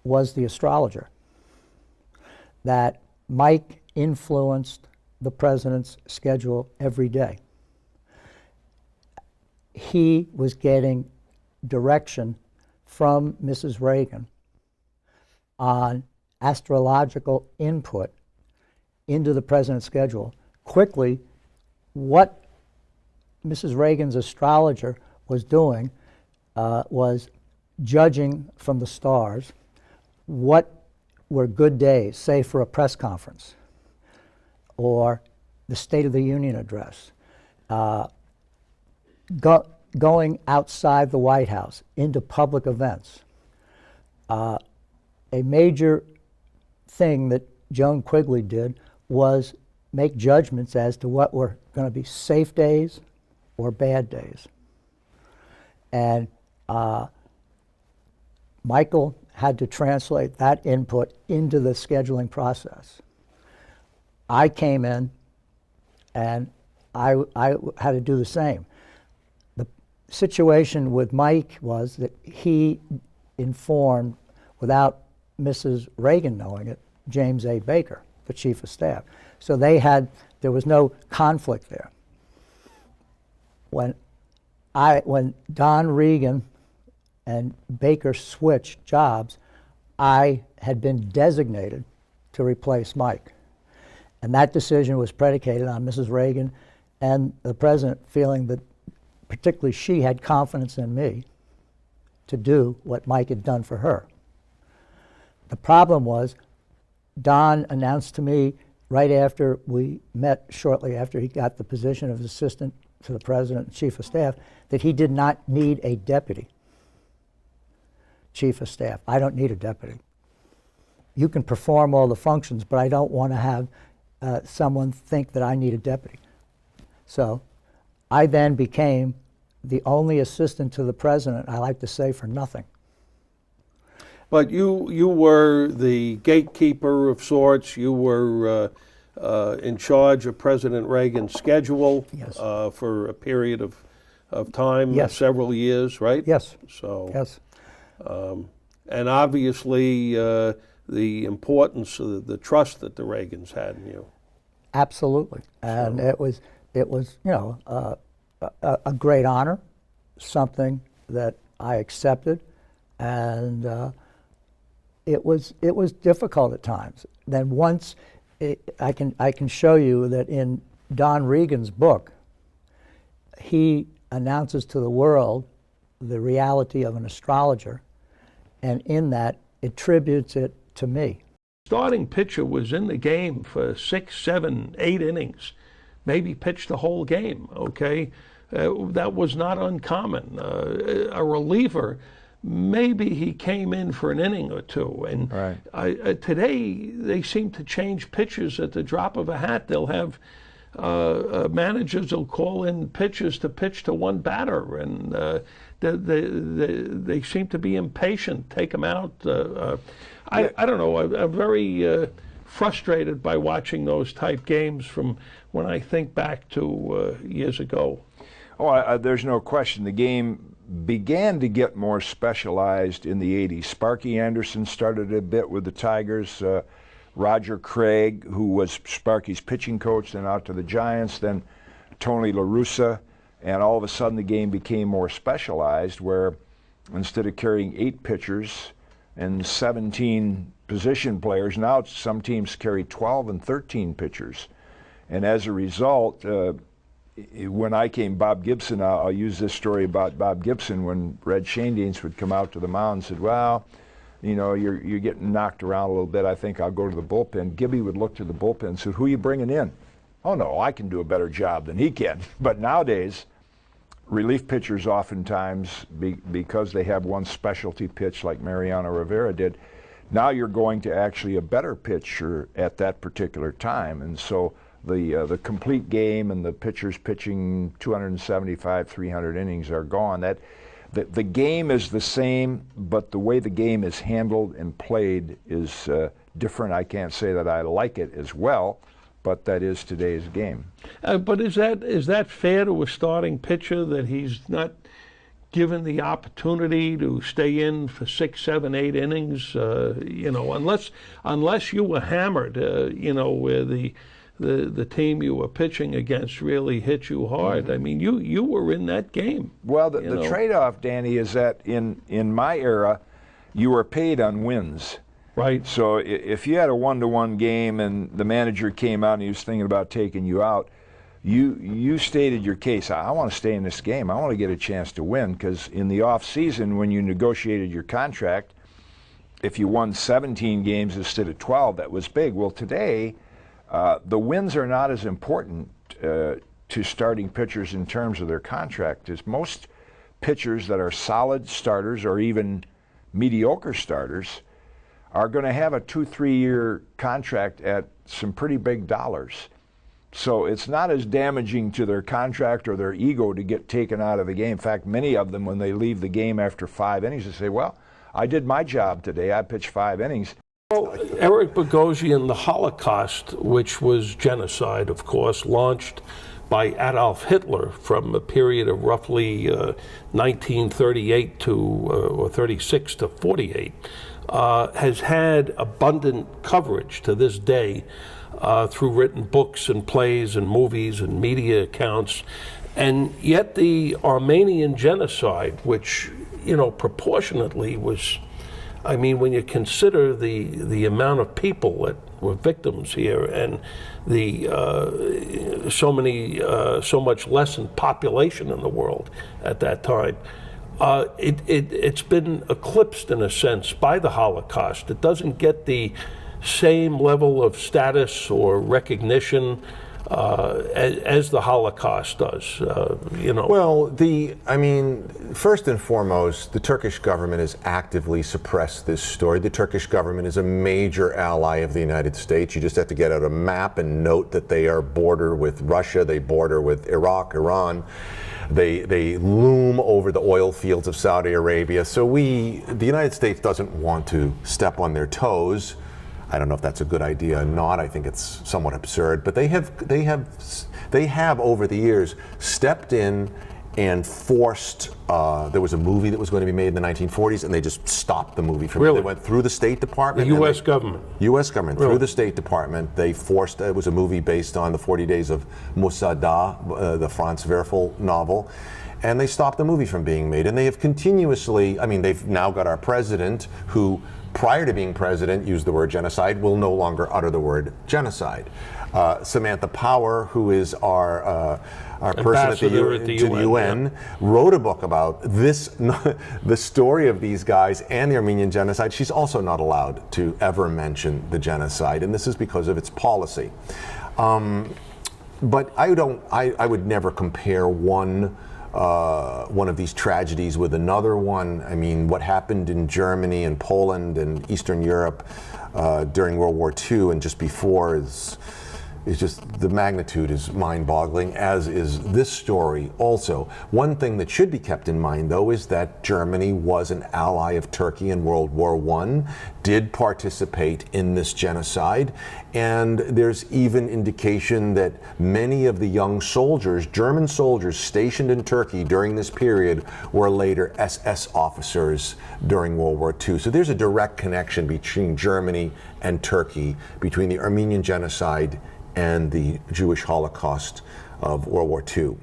was the astrologer, that Mike influenced the president's schedule every day. He was getting direction from Mrs. Reagan on astrological input into the president's schedule. Quickly, what Mrs. Reagan's astrologer was doing was judging from the stars what were good days, say for a press conference or the State of the Union address, going outside the White House into public events. A major thing that Joan Quigley did was make judgments as to what were going to be safe days or bad days. And Michael had to translate that input into the scheduling process. I came in and I had to do the same. The situation with Mike was that he informed, without Mrs. Reagan knowing it, James A. Baker, the chief of staff. So there was no conflict there. When Don Regan and Baker switched jobs, I had been designated to replace Mike. And that decision was predicated on Mrs. Reagan and the president feeling that particularly she had confidence in me to do what Mike had done for her. The problem was Don announced to me right after we met, shortly after he got the position of assistant to the president and chief of staff, that he did not need a deputy chief of staff. I don't need a deputy. You can perform all the functions, but I don't want to have someone think that I need a deputy. So I then became the only assistant to the president, I like to say, for nothing. But you were the gatekeeper of sorts. You were in charge of President Reagan's schedule. Yes. For a period of time, yes. Several years, right? Yes. So. Yes. And obviously the importance of the trust that the Reagans had in you. Absolutely, and it was a great honor, something that I accepted, and it was difficult at times. Then once I can show you that in Don Regan's book, he announces to the world the reality of an astrologer, and in that attributes it to me. Starting pitcher was in the game for 6, 7, 8 innings, maybe pitched the whole game, okay? That was not uncommon. A reliever, maybe he came in for an inning or two. And right. Today, they seem to change pitchers at the drop of a hat. They'll have managers will call in pitchers to pitch to one batter, and they seem to be impatient, take them out. I don't know, I'm very frustrated by watching those type games from when I think back to years ago. Oh, there's no question. The game began to get more specialized in the 80s. Sparky Anderson started a bit with the Tigers. Roger Craig, who was Sparky's pitching coach, then out to the Giants, then Tony La Russa, and all of a sudden the game became more specialized, where instead of carrying 8 pitchers and 17 position players, now some teams carry 12 and 13 pitchers. And as a result, when I came, Bob Gibson, I'll use this story about Bob Gibson, when Red Schoendienst would come out to the mound and said, well, you know, you're getting knocked around a little bit, I think I'll go to the bullpen. Gibby would look to the bullpen and say, who are you bringing in? Oh no, I can do a better job than he can. But nowadays, relief pitchers oftentimes, because they have one specialty pitch like Mariano Rivera did, now you're going to actually a better pitcher at that particular time. And so the complete game and the pitchers pitching 275, 300 innings are gone. The game is the same, but the way the game is handled and played is different. I can't say that I like it as well, but that is today's game. But is that fair to a starting pitcher, that he's not given the opportunity to stay in for 6, 7, 8 innings, unless you were hammered, where the team you were pitching against really hit you hard. I mean, you were in that game. Well, the trade-off, Danny, is that in my era, you were paid on wins. Right. So if you had a 1-to-1 game and the manager came out and he was thinking about taking you out, you stated your case. I want to stay in this game. I want to get a chance to win, because in the off season, when you negotiated your contract, if you won 17 games instead of 12, that was big. Well, today, the wins are not as important to starting pitchers in terms of their contract, as most pitchers that are solid starters or even mediocre starters are going to have a 2-3 year contract at some pretty big dollars. So it's not as damaging to their contract or their ego to get taken out of the game. In fact, many of them, when they leave the game after 5 innings, they say, well, I did my job today. I pitched 5 innings. Well, Eric Bogosian, the Holocaust, which was genocide, of course, launched by Adolf Hitler from a period of roughly 1938 or 36 to 48, has had abundant coverage to this day through written books and plays and movies and media accounts. And yet the Armenian genocide, which, proportionately was, I mean, when you consider the amount of people that were victims here and the so much less in population in the world at that time, it's been eclipsed in a sense by the Holocaust. It doesn't get the same level of status or recognition as the Holocaust does. Well, first and foremost, the Turkish government has actively suppressed this story. The Turkish government is a major ally of the United States. You just have to get out a map and note that they are border with Russia, they border with Iraq, Iran. They loom over the oil fields of Saudi Arabia. So the United States doesn't want to step on their toes. I don't know if that's a good idea or not. I think it's somewhat absurd, but they have over the years stepped in and forced. There was a movie that was going to be made in the 1940s, and they just stopped the movie from. Really? They went through the State Department. The U.S. government. U.S. government Really? Through the State Department. They forced. It was a movie based on the 40 Days of Mossadegh, the Franz Werfel novel. And they stopped the movie from being made. And they have continuously, they've now got our president who, prior to being president, used the word genocide, will no longer utter the word genocide. Samantha Power, who is our person at the UN, wrote a book about this, the story of these guys and the Armenian genocide. She's also not allowed to ever mention the genocide, and this is because of its policy. But I would never compare one of these tragedies with another one. I mean, what happened in Germany and Poland and Eastern Europe during World War II and just before is just, the magnitude is mind-boggling, as is this story also. One thing that should be kept in mind, though, is that Germany was an ally of Turkey in World War I, did participate in this genocide, and there's even indication that many of the young soldiers, German soldiers stationed in Turkey during this period, were later SS officers during World War II. So there's a direct connection between Germany and Turkey, between the Armenian genocide and the Jewish Holocaust of World War II.